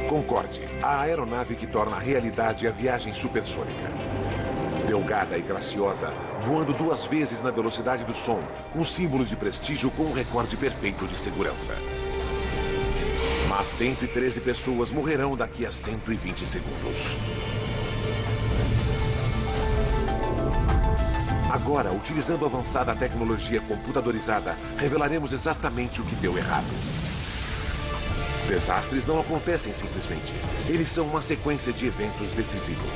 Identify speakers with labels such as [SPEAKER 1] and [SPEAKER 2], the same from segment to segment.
[SPEAKER 1] Concorde, a aeronave que torna realidade a viagem supersônica. Delgada e graciosa, voando 2 vezes na velocidade do som, um símbolo de prestígio com um recorde perfeito de segurança. Mas 113 pessoas morrerão daqui a 120 segundos. Agora, utilizando avançada tecnologia computadorizada, revelaremos exatamente o que deu errado. Desastres não acontecem simplesmente. Eles são uma sequência de eventos decisivos.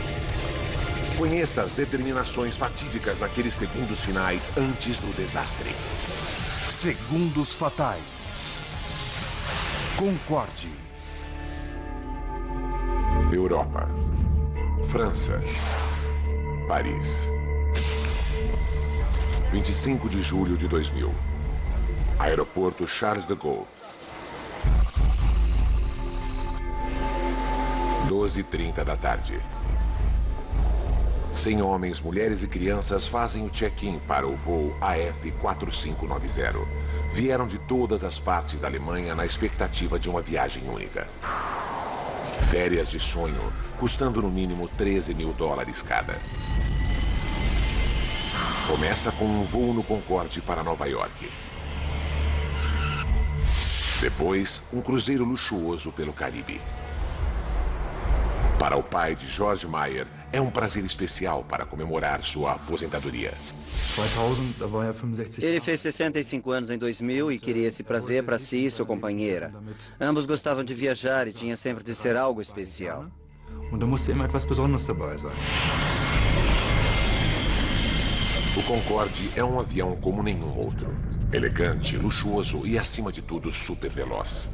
[SPEAKER 1] Conheça as determinações fatídicas naqueles segundos finais antes do desastre.
[SPEAKER 2] Segundos fatais. Concorde.
[SPEAKER 1] Europa. França. Paris. 25 de julho de 2000. Aeroporto Charles de Gaulle. 12h30 da tarde. 100 homens, mulheres e crianças fazem o check-in para o voo AF4590. Vieram de todas as partes da Alemanha na expectativa de uma viagem única. Férias de sonho, custando no mínimo $13 mil cada. Começa com um voo no Concorde para Nova York. Depois, um cruzeiro luxuoso pelo Caribe. Para o pai de George Meyer, é um prazer especial para comemorar sua aposentadoria.
[SPEAKER 3] Ele fez 65 anos em 2000 e queria esse prazer para si e sua companheira. Ambos gostavam de viajar e tinha sempre de ser algo especial.
[SPEAKER 1] O Concorde é um avião como nenhum outro. Elegante, luxuoso e, acima de tudo, super veloz.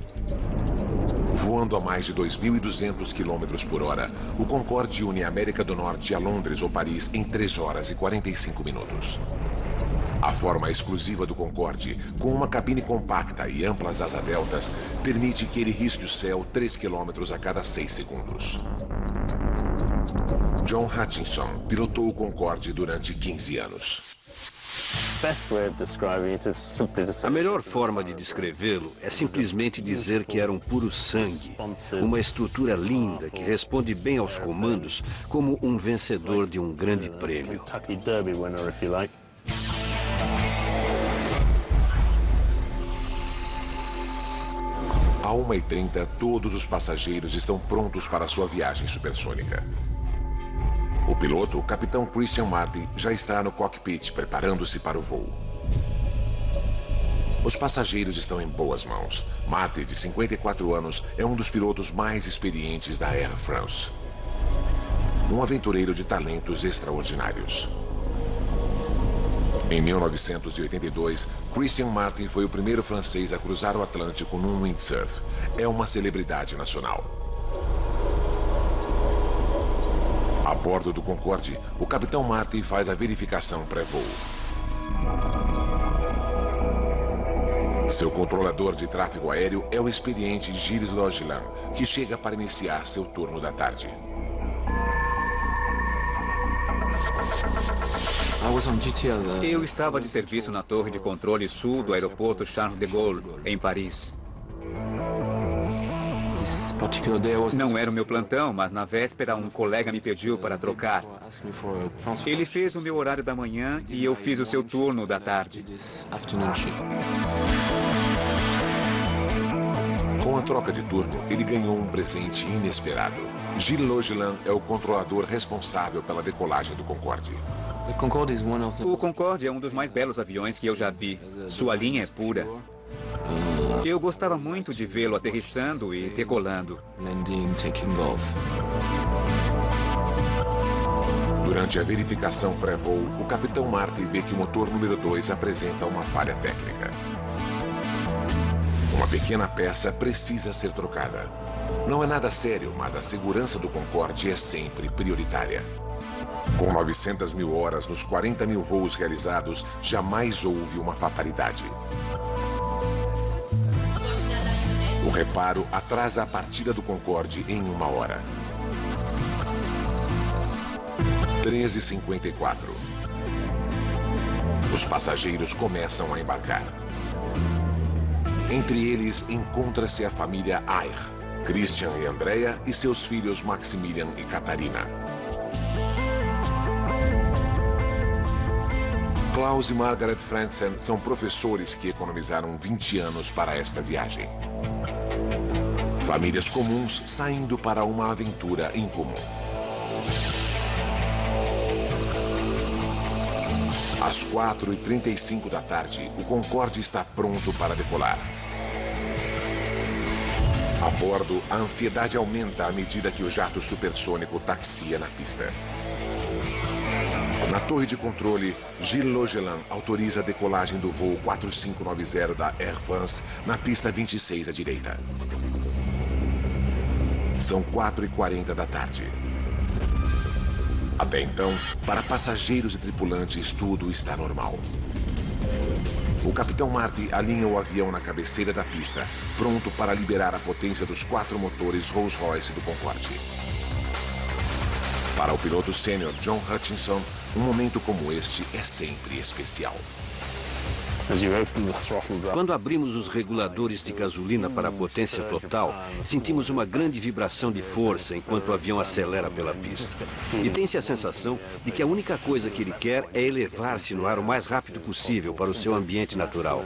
[SPEAKER 1] Voando a mais de 2.200 km por hora, o Concorde une a América do Norte a Londres ou Paris em 3 horas e 45 minutos. A forma exclusiva do Concorde, com uma cabine compacta e amplas asas deltas, permite que ele risque o céu 3 km a cada 6 segundos. John Hutchinson pilotou o Concorde durante 15 anos.
[SPEAKER 4] A melhor forma de descrevê-lo é simplesmente dizer que era um puro sangue. Uma estrutura linda que responde bem aos comandos como um vencedor de um grande prêmio.
[SPEAKER 1] À 1h30, todos os passageiros estão prontos para sua viagem supersônica. O piloto, o capitão Christian Marty, já está no cockpit preparando-se para o voo. Os passageiros estão em boas mãos. Marty, de 54 anos, é um dos pilotos mais experientes da Air France. Um aventureiro de talentos extraordinários. Em 1982, Christian Marty foi o primeiro francês a cruzar o Atlântico num windsurf. É uma celebridade nacional. A bordo do Concorde, o capitão Marty faz a verificação pré-voo. Seu controlador de tráfego aéreo é o experiente Gilles Logilin, que chega para iniciar seu turno da tarde.
[SPEAKER 5] Eu estava de serviço na torre de controle sul do aeroporto Charles de Gaulle, em Paris. Não era o meu plantão, mas na véspera um colega me pediu para trocar. Ele fez o meu horário da manhã e eu fiz o seu turno da tarde.
[SPEAKER 1] Com a troca de turno, ele ganhou um presente inesperado. Gilles Logilin é o controlador responsável pela decolagem do Concorde.
[SPEAKER 5] O Concorde é um dos mais belos aviões que eu já vi. Sua linha é pura. Eu gostava muito de vê-lo aterrissando e decolando.
[SPEAKER 1] Durante a verificação pré-voo, o capitão Marty vê que o motor número 2 apresenta uma falha técnica. Uma pequena peça precisa ser trocada. Não é nada sério, mas a segurança do Concorde é sempre prioritária. Com 900 mil horas nos 40 mil voos realizados, jamais houve uma fatalidade. O reparo atrasa a partida do Concorde em 1 hora. 13h54. Os passageiros começam a embarcar. Entre eles, encontra-se a família Air, Christian e Andrea e seus filhos Maximilian e Catarina. Klaus e Margaret Franzen são professores que economizaram 20 anos para esta viagem. Famílias comuns saindo para uma aventura incomum. Às 4h35 da tarde, o Concorde está pronto para decolar. A bordo, a ansiedade aumenta à medida que o jato supersônico taxia na pista. Na torre de controle, Gilles Logeland autoriza a decolagem do voo 4590 da Air France na pista 26 à direita. São 4h40 da tarde. Até então, para passageiros e tripulantes, tudo está normal. O capitão Marty alinha o avião na cabeceira da pista, pronto para liberar a potência dos 4 motores Rolls-Royce do Concorde. Para o piloto sênior John Hutchinson, um momento como este é sempre especial.
[SPEAKER 4] Quando abrimos os reguladores de gasolina para a potência total, sentimos uma grande vibração de força enquanto o avião acelera pela pista. E tem-se a sensação de que a única coisa que ele quer é elevar-se no ar o mais rápido possível para o seu ambiente natural.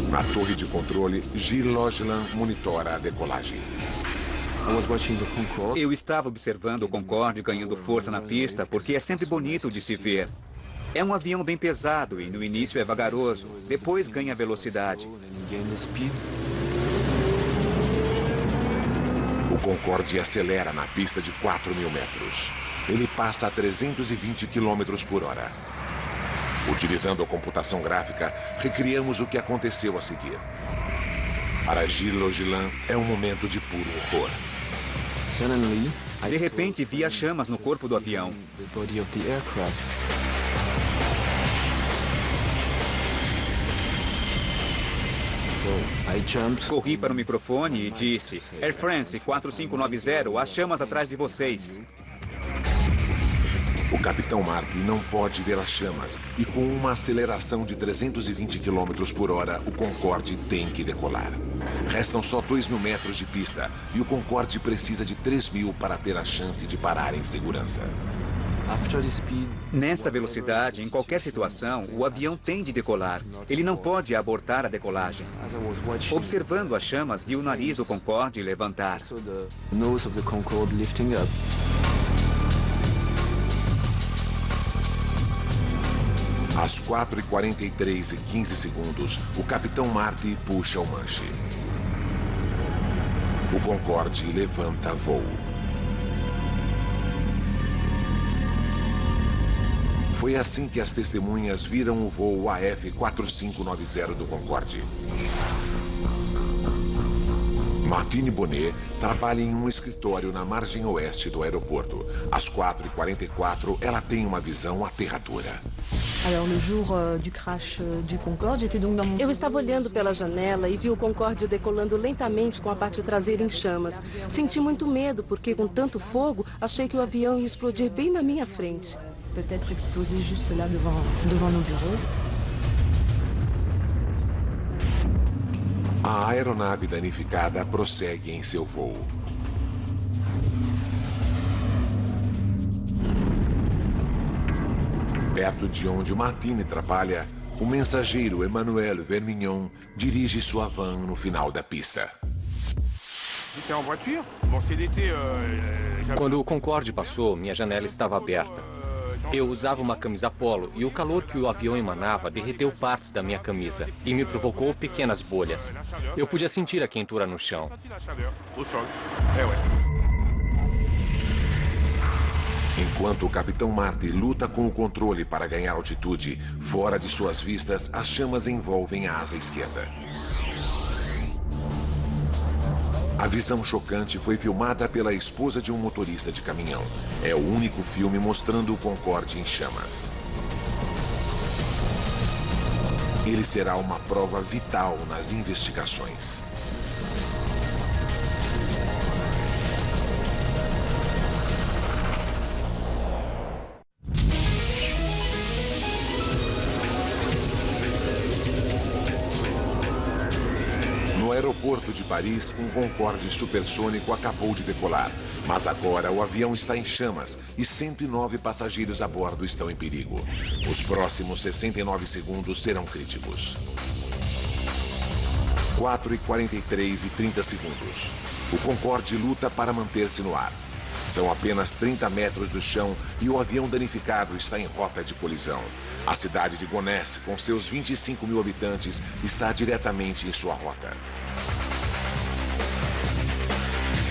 [SPEAKER 1] Na torre de controle, Gilles Logeland monitora a decolagem.
[SPEAKER 5] Eu estava observando o Concorde ganhando força na pista porque é sempre bonito de se ver. É um avião bem pesado e no início é vagaroso, depois ganha velocidade.
[SPEAKER 1] O Concorde acelera na pista de 4.000 metros. Ele passa a 320 km por hora. Utilizando a computação gráfica, recriamos o que aconteceu a seguir. Para Gilles Logeland, é um momento de puro horror.
[SPEAKER 5] De repente, vi as chamas no corpo do avião. Corri para o microfone e disse: Air France 4590, as chamas atrás de vocês.
[SPEAKER 1] O capitão Marty não pode ver as chamas e com uma aceleração de 320 km por hora, o Concorde tem que decolar. Restam só 2.000 metros de pista e o Concorde precisa de 3.000 para ter a chance de parar em segurança.
[SPEAKER 5] Nessa velocidade, em qualquer situação, o avião tem de decolar. Ele não pode abortar a decolagem. Observando as chamas, vi o nariz do Concorde levantar.
[SPEAKER 1] Às 4h43 e 15 segundos, o capitão Marty puxa o manche. O Concorde levanta voo. Foi assim que as testemunhas viram o voo AF4590 do Concorde. Martine Bonnet trabalha em um escritório na margem oeste do aeroporto. Às 4h44, ela tem uma visão aterradora.
[SPEAKER 6] Eu estava olhando pela janela e vi o Concorde decolando lentamente com a parte traseira em chamas. Senti muito medo porque, com tanto fogo, achei que o avião ia explodir bem na minha frente.
[SPEAKER 7] Peut-être exploser juste là devant nos bureaux.
[SPEAKER 1] A aeronave danificada prossegue em seu voo. Perto de onde Martine trabalha, o mensageiro Emmanuel Vermignon dirige sua van no final da pista.
[SPEAKER 8] Quando o Concorde passou, minha janela estava aberta. Eu usava uma camisa polo e o calor que o avião emanava derreteu partes da minha camisa e me provocou pequenas bolhas. Eu podia sentir a quentura no chão.
[SPEAKER 1] Enquanto o capitão Marty luta com o controle para ganhar altitude, fora de suas vistas, as chamas envolvem a asa esquerda. A visão chocante foi filmada pela esposa de um motorista de caminhão. É o único filme mostrando o Concorde em chamas. Ele será uma prova vital nas investigações. aeroporto de Paris, um Concorde supersônico acabou de decolar. Mas agora o avião está em chamas e 109 passageiros a bordo estão em perigo. Os próximos 69 segundos serão críticos. 4h43 e 30 segundos. O Concorde luta para manter-se no ar. São apenas 30 metros do chão e o avião danificado está em rota de colisão. A cidade de Gonesse, com seus 25 mil habitantes, está diretamente em sua rota.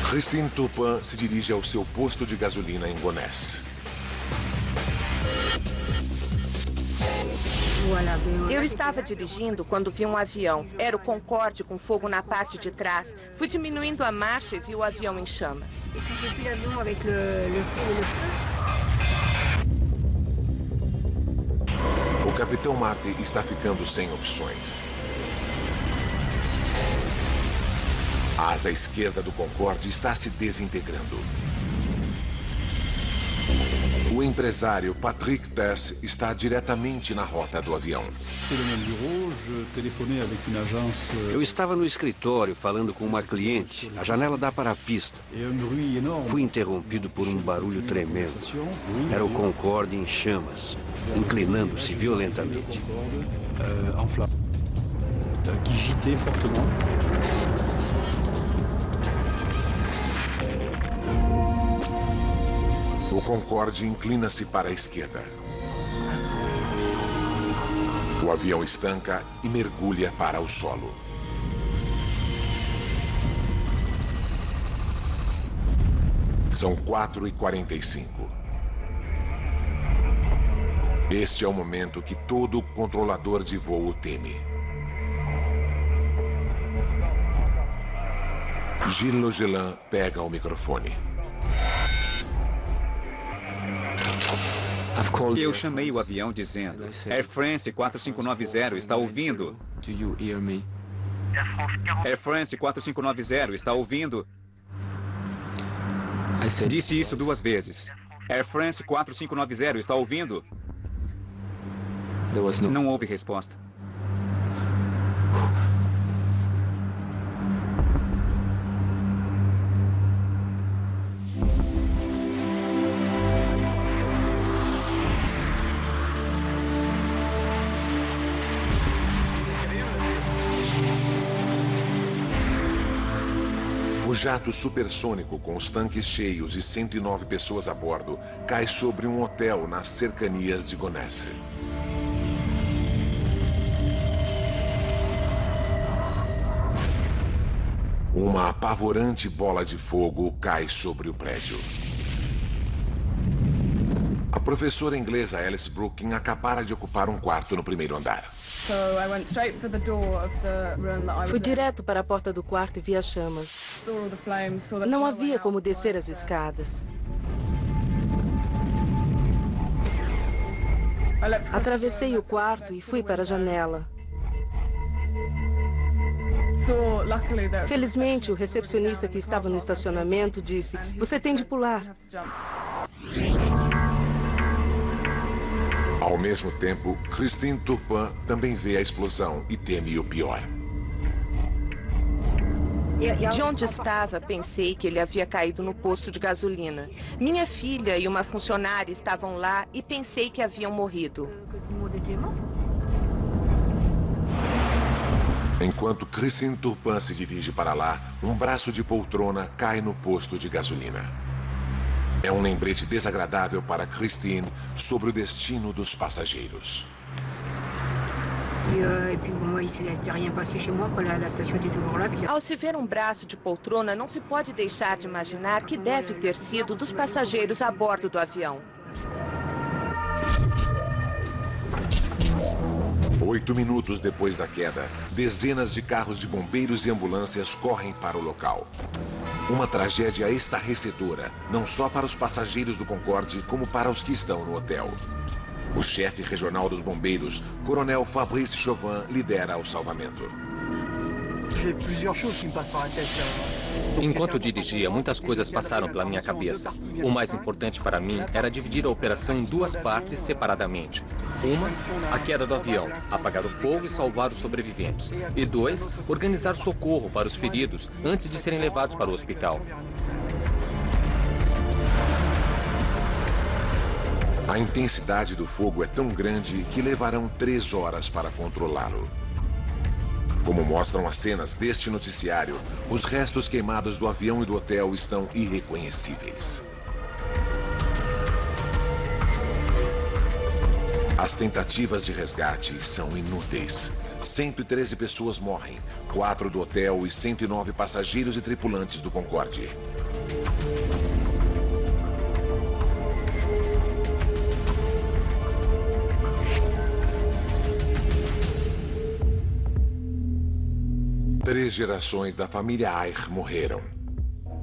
[SPEAKER 1] Christine Turpin se dirige ao seu posto de gasolina em Gonesse.
[SPEAKER 9] Eu estava dirigindo quando vi um avião. Era o Concorde com fogo na parte de trás. Fui diminuindo a marcha e vi o avião em chamas.
[SPEAKER 1] O capitão Marty está ficando sem opções. A asa esquerda do Concorde está se desintegrando. O empresário Patrick Tess está diretamente na rota do avião.
[SPEAKER 4] Eu estava no escritório falando com uma cliente. A janela dá para a pista. Fui interrompido por um barulho tremendo. Era o Concorde em chamas, inclinando-se violentamente.
[SPEAKER 1] O Concorde inclina-se para a esquerda. O avião estanca e mergulha para o solo. São 4h45. Este é o momento que todo controlador de voo teme. Gilles Logelin pega o microfone.
[SPEAKER 5] Eu chamei o avião dizendo: Air France 4590 está ouvindo. Air France 4590 está ouvindo. Disse isso 2 vezes. Air France 4590 está ouvindo. Não houve resposta.
[SPEAKER 1] O jato supersônico com os tanques cheios e 109 pessoas a bordo cai sobre um hotel nas cercanias de Gonesse. Uma apavorante bola de fogo cai sobre o prédio. A professora inglesa Alice Brooking acabara de ocupar um quarto no primeiro andar.
[SPEAKER 6] Fui direto para a porta do quarto e vi as chamas. Não havia como descer as escadas. Atravessei o quarto e fui para a janela. Felizmente, o recepcionista que estava no estacionamento disse: "Você tem de pular."
[SPEAKER 1] Ao mesmo tempo, Christine Turpin também vê a explosão e teme o pior.
[SPEAKER 9] De onde estava, pensei que ele havia caído no posto de gasolina. Minha filha e uma funcionária estavam lá e pensei que haviam morrido.
[SPEAKER 1] Enquanto Christine Turpin se dirige para lá, um braço de poltrona cai no posto de gasolina. É um lembrete desagradável para Christine sobre o destino dos passageiros.
[SPEAKER 9] Ao se ver um braço de poltrona, não se pode deixar de imaginar que deve ter sido dos passageiros a bordo do avião.
[SPEAKER 1] 8 minutos depois da queda, dezenas de carros de bombeiros e ambulâncias correm para o local. Uma tragédia estarrecedora, não só para os passageiros do Concorde, como para os que estão no hotel. O chefe regional dos bombeiros, Coronel Fabrice Chauvin, lidera o salvamento.
[SPEAKER 10] J'ai plusieurs choses qui me passent par la tête.
[SPEAKER 8] Enquanto dirigia, muitas coisas passaram pela minha cabeça. O mais importante para mim era dividir a operação em duas partes separadamente. Uma, a queda do avião, apagar o fogo e salvar os sobreviventes. E dois, organizar socorro para os feridos antes de serem levados para o hospital.
[SPEAKER 1] A intensidade do fogo é tão grande que levarão 3 horas para controlá-lo. Como mostram as cenas deste noticiário, os restos queimados do avião e do hotel estão irreconhecíveis. As tentativas de resgate são inúteis. 113 pessoas morrem, 4 do hotel e 109 passageiros e tripulantes do Concorde. Três gerações da família Ayer morreram.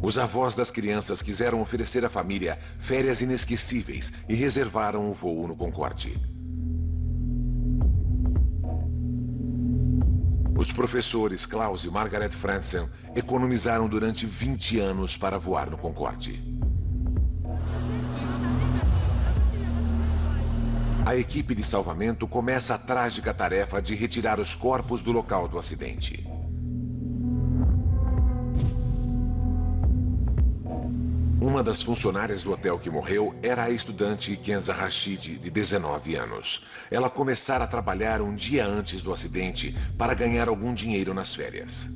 [SPEAKER 1] Os avós das crianças quiseram oferecer à família férias inesquecíveis e reservaram o voo no Concorde. Os professores Klaus e Margaret Franzen economizaram durante 20 anos para voar no Concorde. A equipe de salvamento começa a trágica tarefa de retirar os corpos do local do acidente. Uma das funcionárias do hotel que morreu era a estudante Kenza Rashid, de 19 anos. Ela começara a trabalhar um dia antes do acidente para ganhar algum dinheiro nas férias.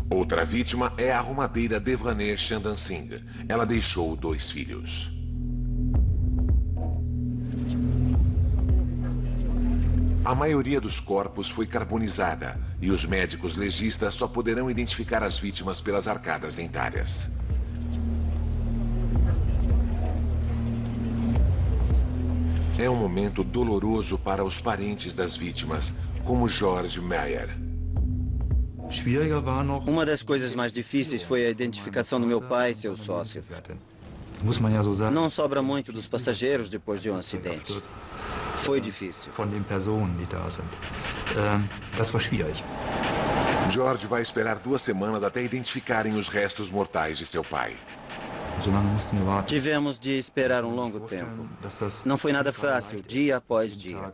[SPEAKER 1] Outra vítima é a arrumadeira Devraneh Chandan Singh. Ela deixou 2 filhos. A maioria dos corpos foi carbonizada e os médicos legistas só poderão identificar as vítimas pelas arcadas dentárias. É um momento doloroso para os parentes das vítimas, como George Meyer.
[SPEAKER 3] Uma das coisas mais difíceis foi a identificação do meu pai e seu sócio. Não sobra muito dos passageiros depois de um acidente. Foi difícil.
[SPEAKER 1] George vai esperar 2 semanas até identificarem os restos mortais de seu pai.
[SPEAKER 3] Tivemos de esperar um longo tempo. Não foi nada fácil, dia após dia.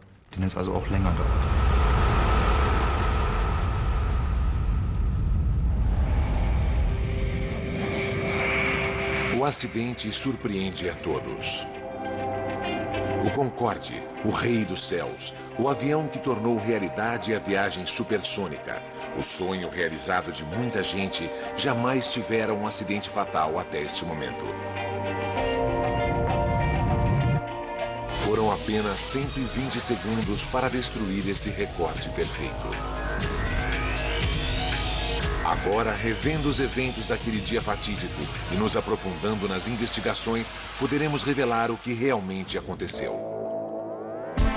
[SPEAKER 1] O acidente surpreende a todos. O Concorde, o rei dos céus, o avião que tornou realidade a viagem supersônica, o sonho realizado de muita gente, jamais tivera um acidente fatal até este momento. Foram apenas 120 segundos para destruir esse recorde perfeito. Agora, revendo os eventos daquele dia fatídico e nos aprofundando nas investigações, poderemos revelar o que realmente aconteceu.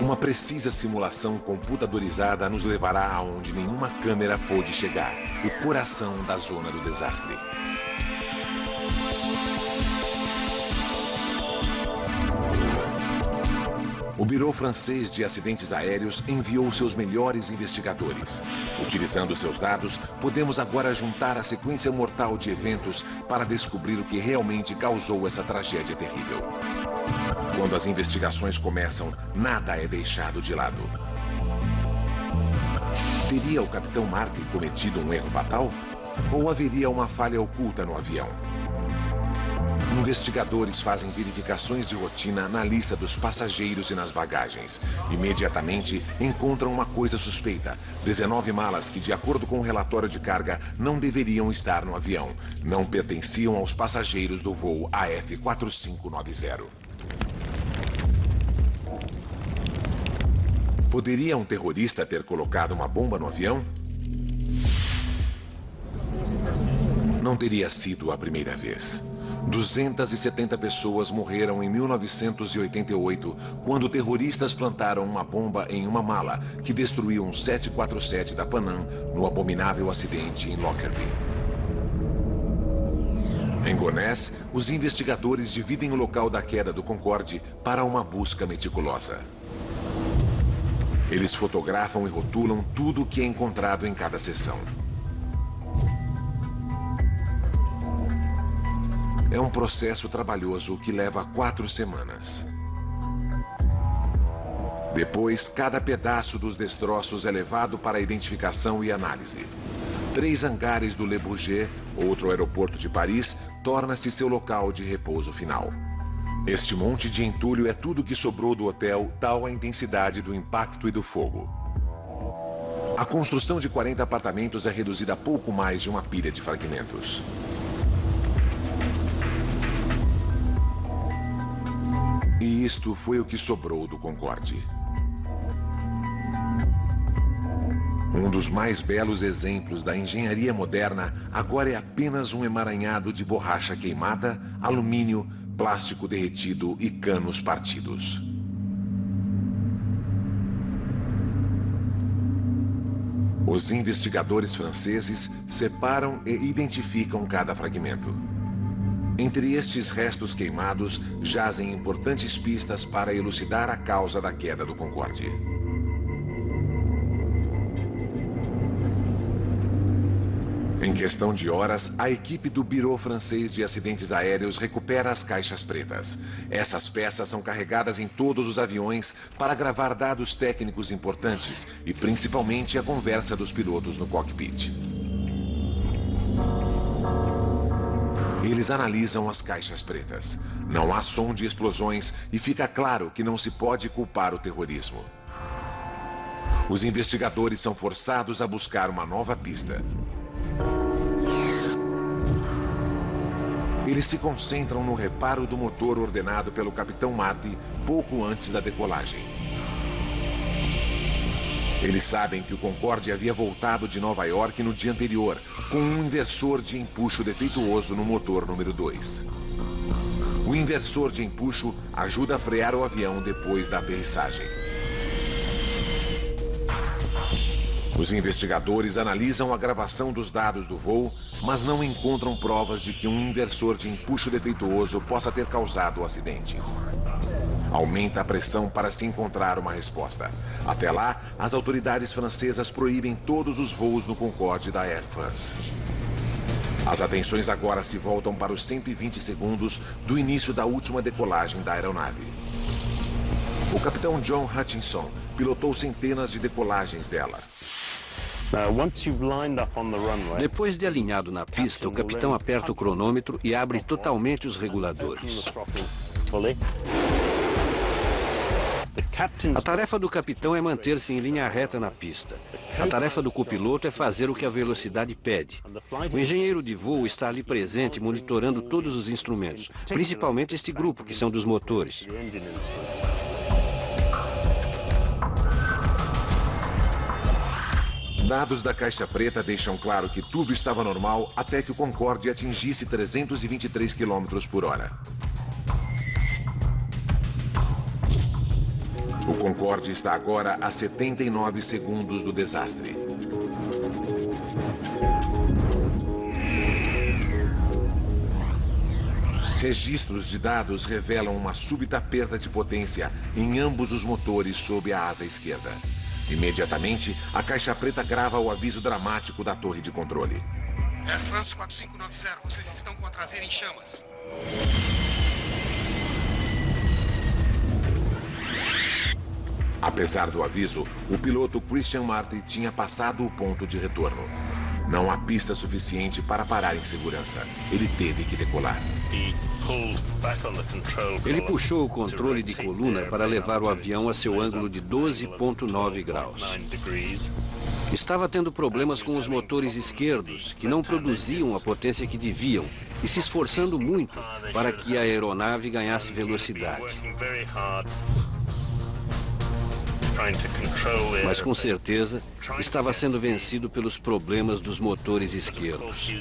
[SPEAKER 1] Uma precisa simulação computadorizada nos levará aonde nenhuma câmera pôde chegar, o coração da zona do desastre. O Bureau Francês de Acidentes Aéreos enviou seus melhores investigadores. Utilizando seus dados, podemos agora juntar a sequência mortal de eventos para descobrir o que realmente causou essa tragédia terrível. Quando as investigações começam, nada é deixado de lado. Teria o capitão Marty cometido um erro fatal? Ou haveria uma falha oculta no avião? Investigadores fazem verificações de rotina na lista dos passageiros e nas bagagens. Imediatamente encontram uma coisa suspeita: 19 malas que, de acordo com o relatório de carga, não deveriam estar no avião. Não pertenciam aos passageiros do voo AF4590. Poderia um terrorista ter colocado uma bomba no avião? Não teria sido a primeira vez. 270 pessoas morreram em 1988, quando terroristas plantaram uma bomba em uma mala que destruiu um 747 da Pan Am no abominável acidente em Lockerbie. Em Gonesse, os investigadores dividem o local da queda do Concorde para uma busca meticulosa. Eles fotografam e rotulam tudo o que é encontrado em cada seção. É um processo trabalhoso que leva 4 semanas. Depois, cada pedaço dos destroços é levado para identificação e análise. 3 hangares do Le Bourget, outro aeroporto de Paris, torna-se seu local de repouso final. Este monte de entulho é tudo que sobrou do hotel, tal a intensidade do impacto e do fogo. A construção de 40 apartamentos é reduzida a pouco mais de uma pilha de fragmentos. E isto foi o que sobrou do Concorde. Um dos mais belos exemplos da engenharia moderna agora é apenas um emaranhado de borracha queimada, alumínio, plástico derretido e canos partidos. Os investigadores franceses separam e identificam cada fragmento. Entre estes restos queimados jazem importantes pistas para elucidar a causa da queda do Concorde. Em questão de horas, a equipe do Bureau Francês de Acidentes Aéreos recupera as caixas pretas. Essas peças são carregadas em todos os aviões para gravar dados técnicos importantes e principalmente a conversa dos pilotos no cockpit. Eles analisam as caixas pretas. Não há som de explosões e fica claro que não se pode culpar o terrorismo. Os investigadores são forçados a buscar uma nova pista. Eles se concentram no reparo do motor ordenado pelo capitão Marty pouco antes da decolagem. Eles sabem que o Concorde havia voltado de Nova York no dia anterior, com um inversor de empuxo defeituoso no motor número 2. O inversor de empuxo ajuda a frear o avião depois da aterrissagem. Os investigadores analisam a gravação dos dados do voo, mas não encontram provas de que um inversor de empuxo defeituoso possa ter causado o acidente. Aumenta a pressão para se encontrar uma resposta. Até lá, as autoridades francesas proíbem todos os voos no Concorde da Air France. As atenções agora se voltam para os 120 segundos do início da última decolagem da aeronave. O capitão John Hutchinson pilotou centenas de decolagens dela.
[SPEAKER 4] Depois de alinhado na pista, o capitão aperta o cronômetro e abre totalmente os reguladores. A tarefa do capitão é manter-se em linha reta na pista. A tarefa do copiloto é fazer o que a velocidade pede. O engenheiro de voo está ali presente, monitorando todos os instrumentos, principalmente este grupo, que são dos motores.
[SPEAKER 1] Dados da caixa preta deixam claro que tudo estava normal até que o Concorde atingisse 323 km por hora. O Concorde está agora a 79 segundos do desastre. Registros de dados revelam uma súbita perda de potência em ambos os motores sob a asa esquerda. Imediatamente, a caixa preta grava o aviso dramático da torre de controle.
[SPEAKER 10] Air France 4590, vocês estão com a traseira em chamas.
[SPEAKER 1] Apesar do aviso, o piloto Christian Marty tinha passado o ponto de retorno. Não há pista suficiente para parar em segurança. Ele teve que decolar.
[SPEAKER 4] Ele puxou o controle de coluna para levar o avião a seu ângulo de 12,9 graus. Estava tendo problemas com os motores esquerdos, que não produziam a potência que deviam, e se esforçando muito para que a aeronave ganhasse velocidade. Mas com certeza estava sendo vencido pelos problemas dos motores esquerdos.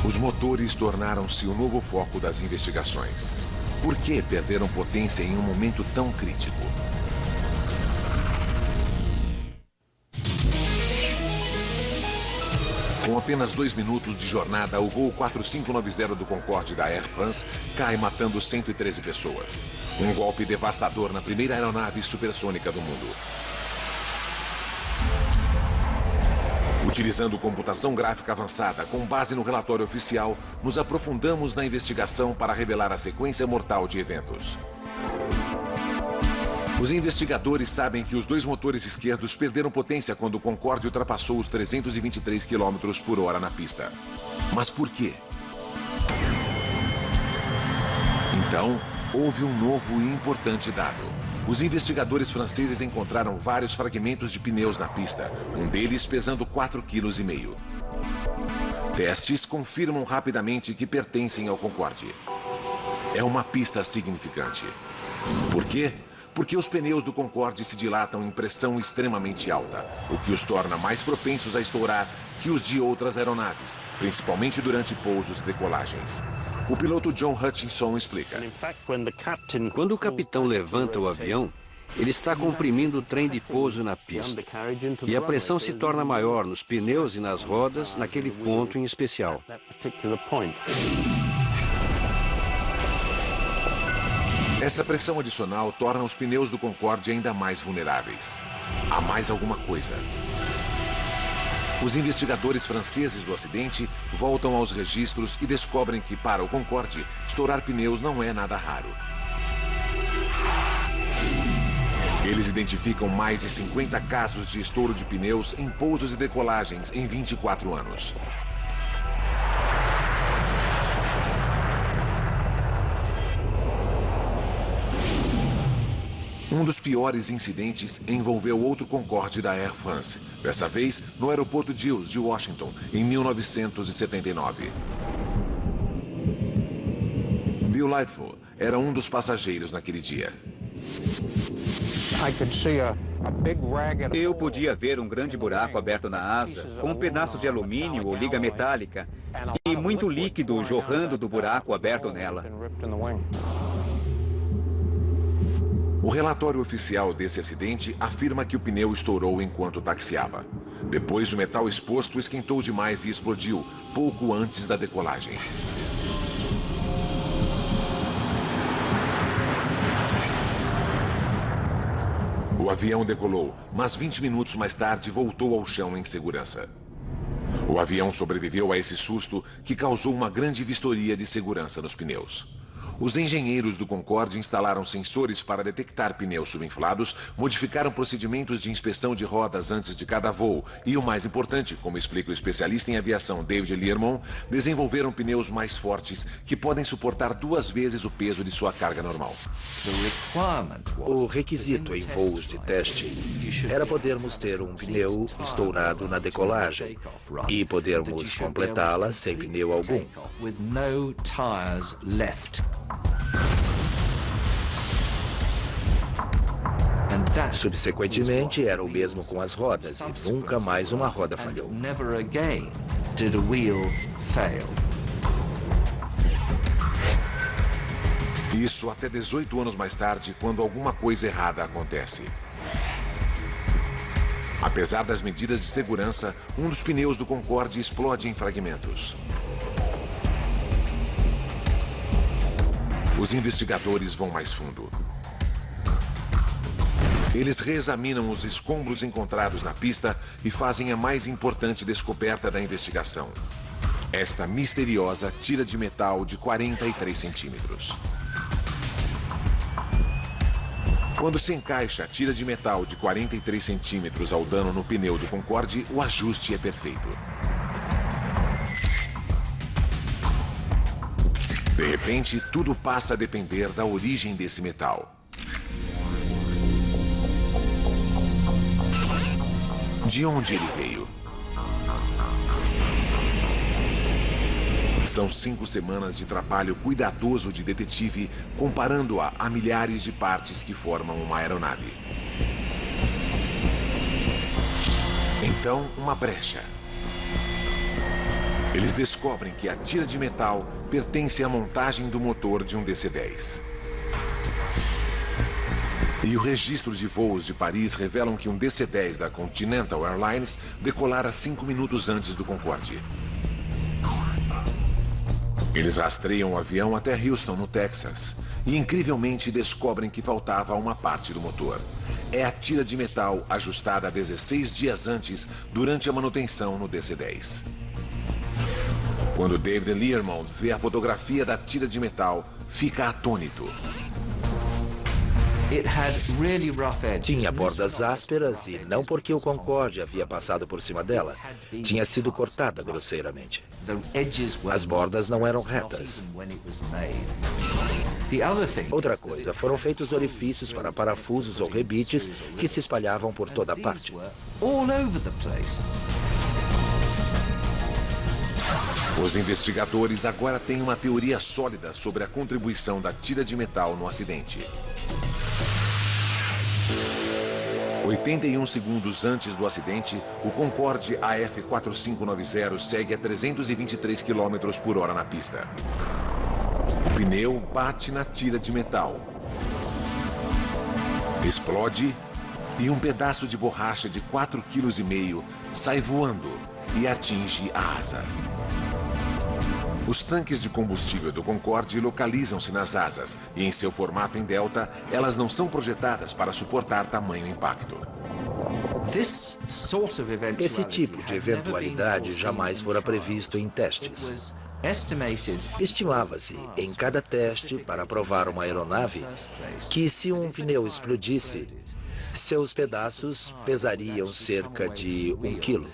[SPEAKER 1] Os motores tornaram-se o novo foco das investigações. Por que perderam potência em um momento tão crítico? Com apenas 2 minutos de jornada, o voo 4590 do Concorde da Air France cai matando 113 pessoas. Um golpe devastador na primeira aeronave supersônica do mundo. Utilizando computação gráfica avançada com base no relatório oficial, nos aprofundamos na investigação para revelar a sequência mortal de eventos. Os investigadores sabem que os dois motores esquerdos perderam potência quando o Concorde ultrapassou os 323 km/h na pista. Mas por quê? Então, houve um novo e importante dado. Os investigadores franceses encontraram vários fragmentos de pneus na pista, um deles pesando 4,5 kg. Testes confirmam rapidamente que pertencem ao Concorde. É uma pista significante. Por quê? Porque os pneus do Concorde se dilatam em pressão extremamente alta, o que os torna mais propensos a estourar que os de outras aeronaves, principalmente durante pousos e decolagens. O piloto John Hutchinson explica.
[SPEAKER 4] Quando o capitão levanta o avião, ele está comprimindo o trem de pouso na pista. E a pressão se torna maior nos pneus e nas rodas naquele ponto em especial.
[SPEAKER 1] Essa pressão adicional torna os pneus do Concorde ainda mais vulneráveis. Há mais alguma coisa. Os investigadores franceses do acidente voltam aos registros e descobrem que, para o Concorde, estourar pneus não é nada raro. Eles identificam mais de 50 casos de estouro de pneus em pousos e decolagens em 24 anos. Um dos piores incidentes envolveu outro Concorde da Air France, dessa vez no aeroporto Dulles, de Washington, em 1979. Bill Lightfoot era um dos passageiros naquele dia.
[SPEAKER 5] Eu podia ver um grande buraco aberto na asa, com pedaços de alumínio ou liga metálica, e muito líquido jorrando do buraco aberto nela.
[SPEAKER 1] O relatório oficial desse acidente afirma que o pneu estourou enquanto taxiava. Depois, o metal exposto esquentou demais e explodiu, pouco antes da decolagem. O avião decolou, mas 20 minutos mais tarde voltou ao chão em segurança. O avião sobreviveu a esse susto que causou uma grande vistoria de segurança nos pneus. Os engenheiros do Concorde instalaram sensores para detectar pneus subinflados, modificaram procedimentos de inspeção de rodas antes de cada voo e, o mais importante, como explica o especialista em aviação David Learmonth, desenvolveram pneus mais fortes que podem suportar 2 vezes o peso de sua carga normal.
[SPEAKER 11] O requisito em voos de teste era podermos ter um pneu estourado na decolagem e podermos completá-la sem pneu algum. Subsequentemente, era o mesmo com as rodas e nunca mais uma roda falhou.
[SPEAKER 1] Isso até 18 anos mais tarde, quando alguma coisa errada acontece. Apesar das medidas de segurança, um dos pneus do Concorde explode em fragmentos. Os investigadores vão mais fundo. Eles reexaminam os escombros encontrados na pista e fazem a mais importante descoberta da investigação. Esta misteriosa tira de metal de 43 centímetros. Quando se encaixa a tira de metal de 43 centímetros ao dano no pneu do Concorde, o ajuste é perfeito. De repente, tudo passa a depender da origem desse metal. De onde ele veio? São 5 semanas de trabalho cuidadoso de detetive, comparando-a a milhares de partes que formam uma aeronave. Então, uma brecha. Eles descobrem que a tira de metal pertence à montagem do motor de um DC-10. E o registro de voos de Paris revelam que um DC-10 da Continental Airlines decolara 5 minutos antes do Concorde. Eles rastreiam o avião até Houston, no Texas, e incrivelmente descobrem que faltava uma parte do motor. é a tira de metal ajustada 16 dias antes durante a manutenção no DC-10. Quando David Learmonth vê a fotografia da tira de metal, fica atônito.
[SPEAKER 11] Tinha bordas ásperas e não porque o Concorde havia passado por cima dela. Tinha sido cortada grosseiramente. As bordas não eram retas. Outra coisa, foram feitos orifícios para parafusos ou rebites que se espalhavam por toda a parte.
[SPEAKER 1] Os investigadores agora têm uma teoria sólida sobre a contribuição da tira de metal no acidente. 81 segundos antes do acidente, o Concorde AF4590 segue a 323 km por hora na pista. O pneu bate na tira de metal. Explode e um pedaço de borracha de 4,5 kg sai voando e atinge a asa. Os tanques de combustível do Concorde localizam-se nas asas e, em seu formato em delta, elas não são projetadas para suportar tamanho impacto.
[SPEAKER 11] Esse tipo de eventualidade jamais fora previsto em testes. Estimava-se, em cada teste para provar uma aeronave, que se um pneu explodisse, seus pedaços pesariam cerca de 1 quilo.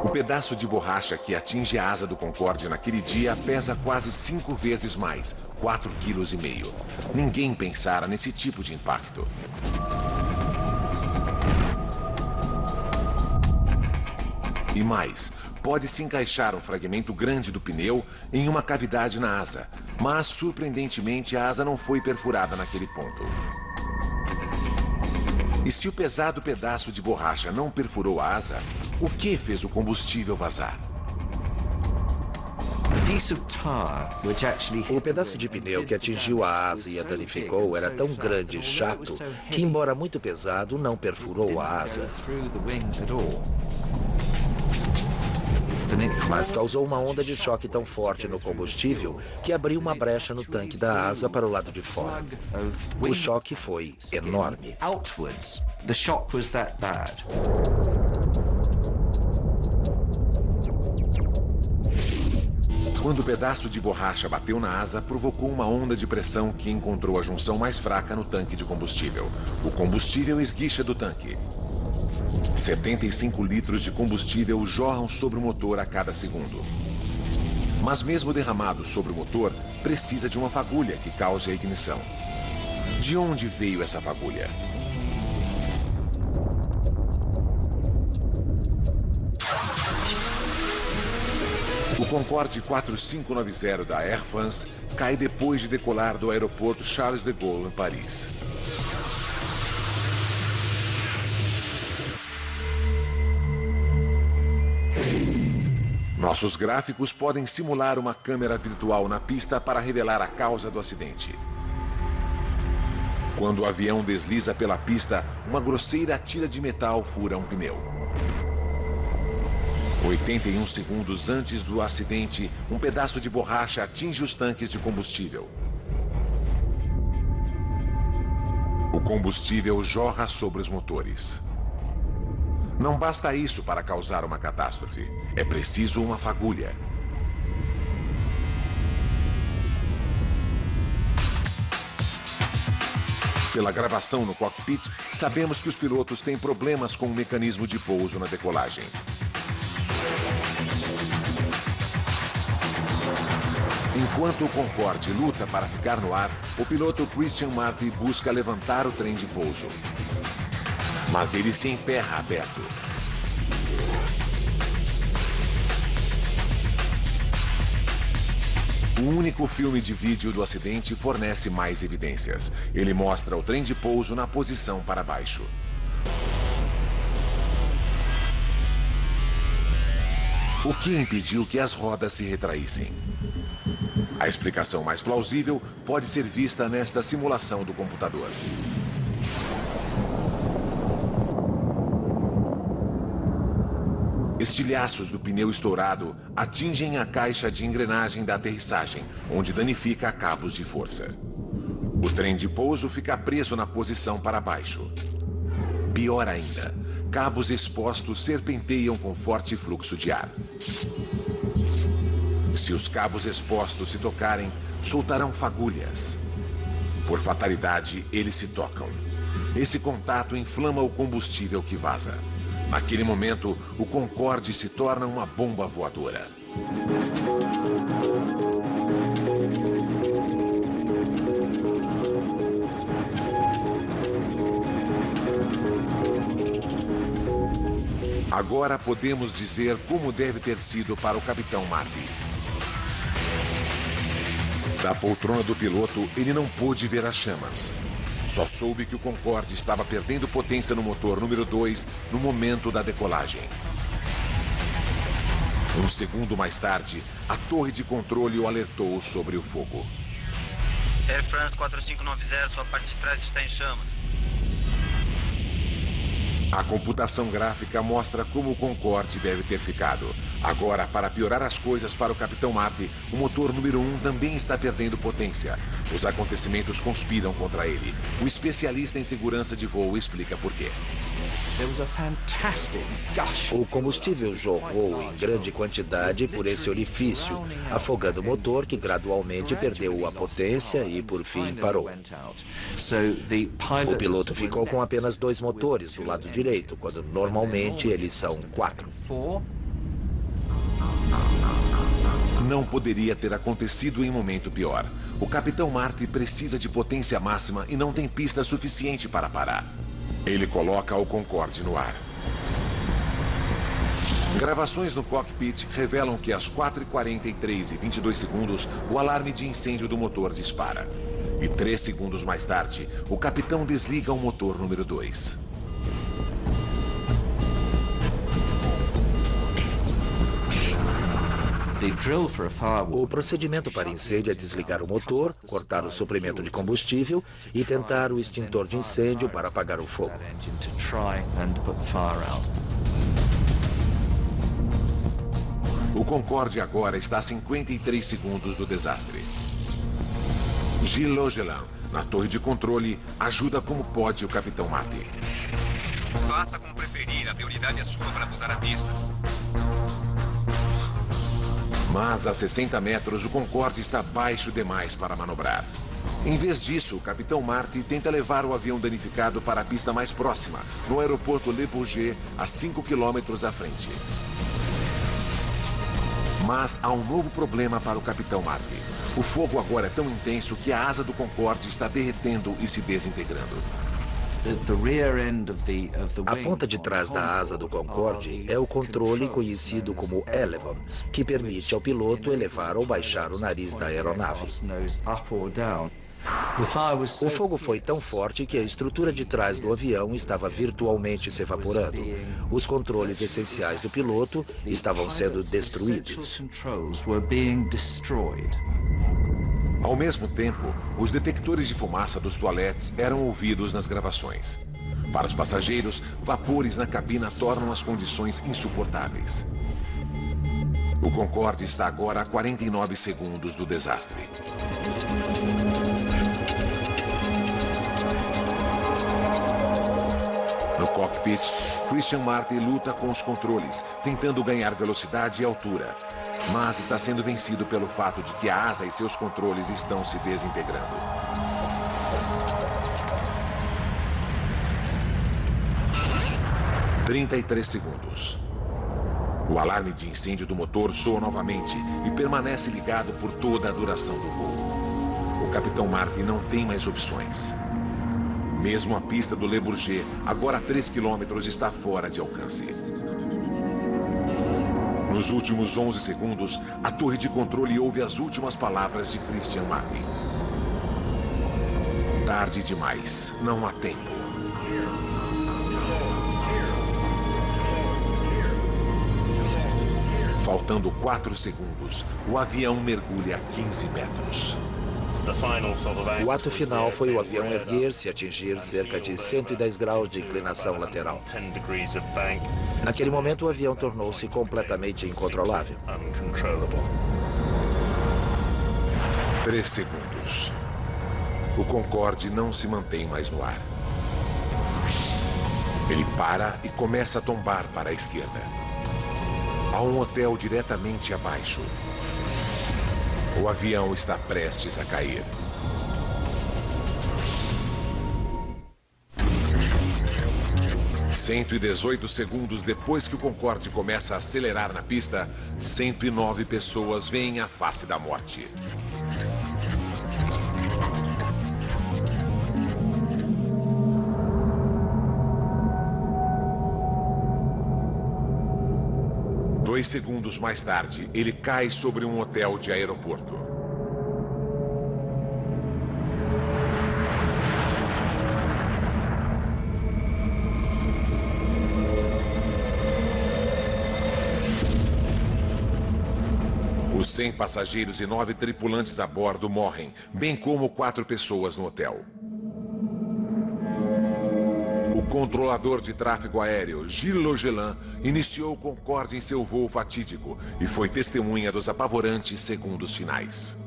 [SPEAKER 1] O pedaço de borracha que atinge a asa do Concorde naquele dia pesa quase 5 vezes mais, 4,5 kg. Ninguém pensara nesse tipo de impacto. E mais, pode-se encaixar um fragmento grande do pneu em uma cavidade na asa, mas, surpreendentemente, a asa não foi perfurada naquele ponto. E se o pesado pedaço de borracha não perfurou a asa, o que fez o combustível vazar?
[SPEAKER 11] O pedaço de pneu que atingiu a asa e a danificou era tão grande e chato que, embora muito pesado, não perfurou a asa. Mas causou uma onda de choque tão forte no combustível que abriu uma brecha no tanque da asa para o lado de fora. O choque foi enorme.
[SPEAKER 1] Quando o pedaço de borracha bateu na asa, provocou uma onda de pressão que encontrou a junção mais fraca no tanque de combustível. O combustível esguicha do tanque. 75 litros de combustível jorram sobre o motor a cada segundo. Mas mesmo derramado sobre o motor, precisa de uma fagulha que cause a ignição. De onde veio essa fagulha? O Concorde 4590 da Air France cai depois de decolar do aeroporto Charles de Gaulle, em Paris. Nossos gráficos podem simular uma câmera virtual na pista para revelar a causa do acidente. Quando o avião desliza pela pista, uma grosseira tira de metal fura um pneu. 81 segundos antes do acidente, um pedaço de borracha atinge os tanques de combustível. O combustível jorra sobre os motores. Não basta isso para causar uma catástrofe. É preciso uma fagulha. Pela gravação no cockpit, sabemos que os pilotos têm problemas com o mecanismo de pouso na decolagem. Enquanto o Concorde luta para ficar no ar, o piloto Christian Marty busca levantar o trem de pouso. Mas ele se emperra aberto. O único filme de vídeo do acidente fornece mais evidências. Ele mostra o trem de pouso na posição para baixo. O que impediu que as rodas se retraíssem? A explicação mais plausível pode ser vista nesta simulação do computador. Estilhaços do pneu estourado atingem a caixa de engrenagem da aterrissagem, onde danifica cabos de força. O trem de pouso fica preso na posição para baixo. Pior ainda, cabos expostos serpenteiam com forte fluxo de ar. Se os cabos expostos se tocarem, soltarão fagulhas. Por fatalidade, eles se tocam. Esse contato inflama o combustível que vaza. Naquele momento, o Concorde se torna uma bomba voadora. Agora podemos dizer como deve ter sido para o Capitão Marty. Da poltrona do piloto, ele não pôde ver as chamas. Só soube que o Concorde estava perdendo potência no motor número 2 no momento da decolagem. Um segundo mais tarde, a torre de controle o alertou sobre o fogo.
[SPEAKER 3] Air France 4590, sua parte de trás está em chamas.
[SPEAKER 1] A computação gráfica mostra como o Concorde deve ter ficado. Agora, para piorar as coisas para o Capitão Marty, o motor número 1 também está perdendo potência. Os acontecimentos conspiram contra ele. O especialista em segurança de voo explica por quê.
[SPEAKER 11] O combustível jorrou em grande quantidade por esse orifício, afogando o motor, que gradualmente perdeu a potência e, por fim, parou. O piloto ficou com apenas 2 motores do lado direito, quando normalmente eles são 4.
[SPEAKER 1] Não poderia ter acontecido em momento pior. O Capitão Marty precisa de potência máxima e não tem pista suficiente para parar. Ele coloca o Concorde no ar. Gravações no cockpit revelam que às 4h43 e 22 segundos, o alarme de incêndio do motor dispara. E 3 segundos mais tarde, o capitão desliga o motor número 2.
[SPEAKER 11] O procedimento para incêndio é desligar o motor, cortar o suprimento de combustível e tentar o extintor de incêndio para apagar o fogo.
[SPEAKER 1] O Concorde agora está a 53 segundos do desastre. Gilles Logelan, na torre de controle, ajuda como pode o Capitão Marty.
[SPEAKER 5] Faça como preferir, a prioridade é sua para voltar à pista.
[SPEAKER 1] Mas a 60 metros, o Concorde está baixo demais para manobrar. Em vez disso, o Capitão Marty tenta levar o avião danificado para a pista mais próxima, no aeroporto Le Bourget, a 5 quilômetros à frente. Mas há um novo problema para o Capitão Marty. O fogo agora é tão intenso que a asa do Concorde está derretendo e se desintegrando.
[SPEAKER 11] A ponta de trás da asa do Concorde é o controle conhecido como Elevon, que permite ao piloto elevar ou baixar o nariz da aeronave. O fogo foi tão forte que a estrutura de trás do avião estava virtualmente se evaporando. Os controles essenciais do piloto estavam sendo destruídos.
[SPEAKER 1] Ao mesmo tempo, os detectores de fumaça dos toaletes eram ouvidos nas gravações. Para os passageiros, vapores na cabina tornam as condições insuportáveis. O Concorde está agora a 49 segundos do desastre. No cockpit, Christian Marty luta com os controles, tentando ganhar velocidade e altura. Mas está sendo vencido pelo fato de que a asa e seus controles estão se desintegrando. – 33 segundos. O alarme de incêndio do motor soa novamente e permanece ligado por toda a duração do voo. O Capitão Marty não tem mais opções. Mesmo a pista do Le Bourget, agora a 3 quilômetros, está fora de alcance. Nos últimos 11 segundos, a torre de controle ouve as últimas palavras de Christian Marty. Tarde demais, não há tempo. Faltando 4 segundos, o avião mergulha a 15 metros.
[SPEAKER 11] O ato final foi o avião erguer-se e atingir cerca de 110 graus de inclinação lateral. Naquele momento, o avião tornou-se completamente incontrolável.
[SPEAKER 1] 3 segundos. O Concorde não se mantém mais no ar. Ele para e começa a tombar para a esquerda. Há um hotel diretamente abaixo. O avião está prestes a cair. "118 segundos depois que o Concorde começa a acelerar na pista, 109 pessoas veem a face da morte. Dois segundos mais tarde, ele cai sobre um hotel de aeroporto. Os 100 passageiros e 9 tripulantes a bordo morrem, bem como 4 pessoas no hotel. O controlador de tráfego aéreo, Gilles Logelin, iniciou o Concorde em seu voo fatídico e foi testemunha dos apavorantes segundos finais.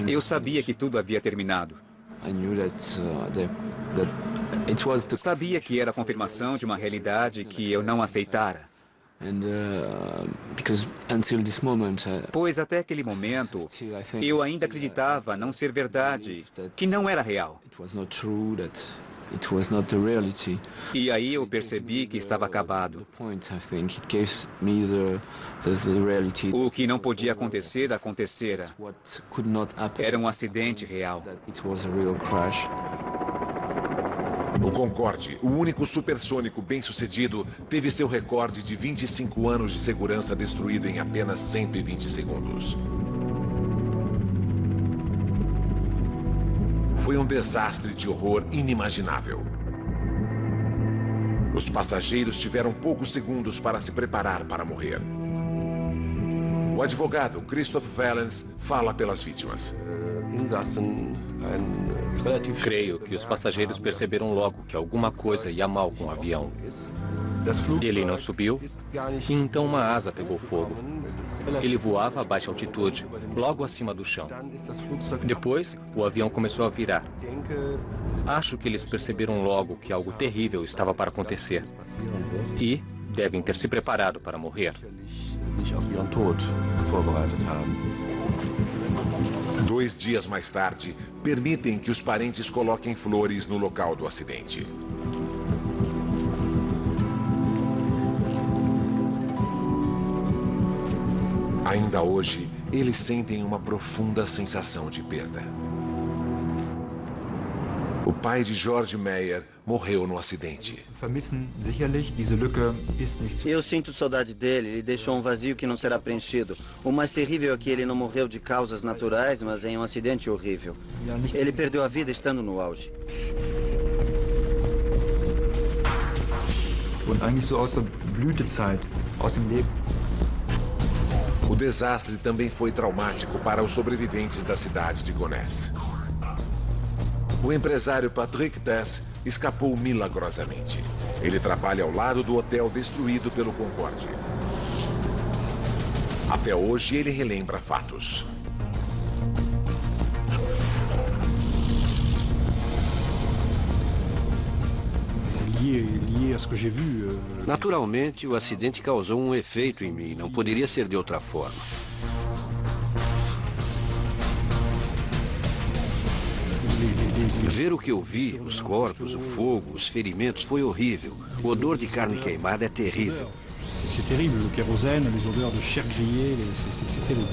[SPEAKER 5] Eu sabia que tudo havia terminado. Sabia que era a confirmação de uma realidade que eu não aceitara. Pois até aquele momento, eu ainda acreditava não ser verdade, que não era real. E aí eu percebi que estava acabado. O que não podia acontecer, acontecera. Era um acidente real.
[SPEAKER 1] O Concorde, o único supersônico bem-sucedido, teve seu recorde de 25 anos de segurança destruído em apenas 120 segundos. Foi um desastre de horror inimaginável. Os passageiros tiveram poucos segundos para se preparar para morrer. O advogado Christoph Valens fala pelas vítimas.
[SPEAKER 8] Creio que os passageiros perceberam logo que alguma coisa ia mal com o avião. Ele não subiu, e então uma asa pegou fogo. Ele voava a baixa altitude, logo acima do chão. Depois, o avião começou a virar. Acho que eles perceberam logo que algo terrível estava para acontecer. E devem ter se preparado para morrer.
[SPEAKER 1] 2 dias mais tarde, permitem que os parentes coloquem flores no local do acidente. Ainda hoje, eles sentem uma profunda sensação de perda. O pai de George Meyer morreu no acidente.
[SPEAKER 3] Eu sinto saudade dele. Ele deixou um vazio que não será preenchido. O mais terrível é que ele não morreu de causas naturais, mas em um acidente horrível. Ele perdeu a vida estando no auge.
[SPEAKER 1] O desastre também foi traumático para os sobreviventes da cidade de Gonesse. O empresário Patrick Tess escapou milagrosamente. Ele trabalha ao lado do hotel destruído pelo Concorde. Até hoje, ele relembra fatos.
[SPEAKER 4] Naturalmente, o acidente causou um efeito em mim. Não poderia ser de outra forma. Ver o que eu vi, os corpos, o fogo, os ferimentos, foi horrível. O odor de carne queimada é terrível.
[SPEAKER 12] C'est terrible, le kérosène, les odeurs de chair grillée, c'est terrible.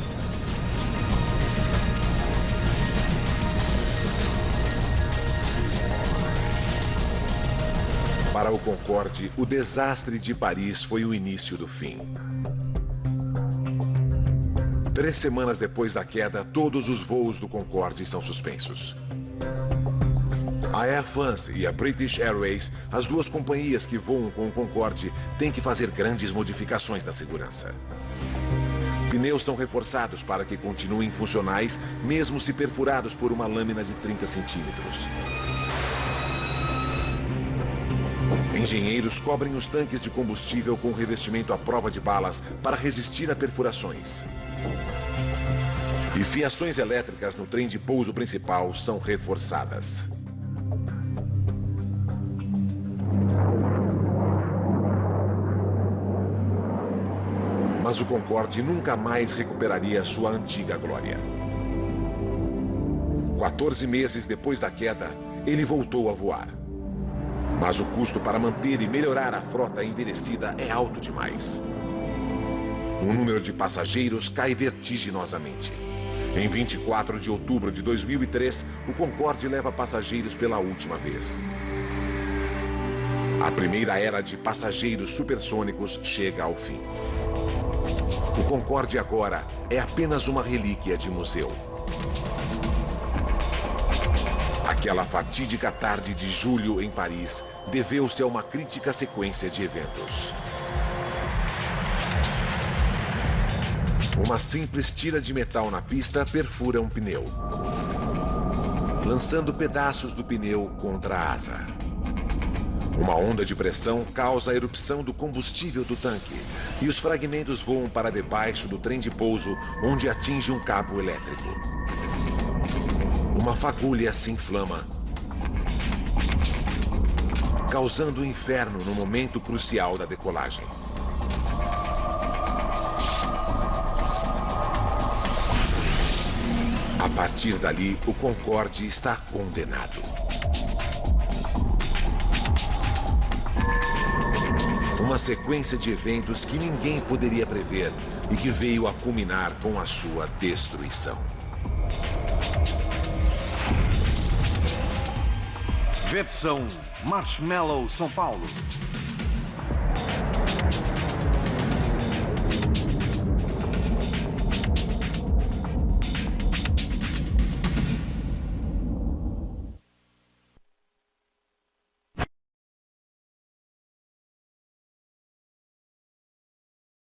[SPEAKER 1] Para o Concorde, o desastre de Paris foi o início do fim. 3 semanas depois da queda, todos os voos do Concorde são suspensos. A Air France e a British Airways, as duas companhias que voam com o Concorde, têm que fazer grandes modificações da segurança. Pneus são reforçados para que continuem funcionais, mesmo se perfurados por uma lâmina de 30 centímetros. Engenheiros cobrem os tanques de combustível com revestimento à prova de balas para resistir a perfurações. E fiações elétricas no trem de pouso principal são reforçadas. Mas o Concorde nunca mais recuperaria sua antiga glória. 14 meses depois da queda, ele voltou a voar. Mas o custo para manter e melhorar a frota envelhecida é alto demais. O número de passageiros cai vertiginosamente. Em 24 de outubro de 2003, o Concorde leva passageiros pela última vez. A primeira era de passageiros supersônicos chega ao fim. O Concorde agora é apenas uma relíquia de museu. Aquela fatídica tarde de julho em Paris deveu-se a uma crítica sequência de eventos. Uma simples tira de metal na pista perfura um pneu, lançando pedaços do pneu contra a asa. Uma onda de pressão causa a erupção do combustível do tanque e os fragmentos voam para debaixo do trem de pouso, onde atinge um cabo elétrico. Uma fagulha se inflama, causando um inferno no momento crucial da decolagem. A partir dali, o Concorde está condenado. Uma sequência de eventos que ninguém poderia prever e que veio a culminar com a sua destruição.
[SPEAKER 2] Versão Marshmallow São Paulo.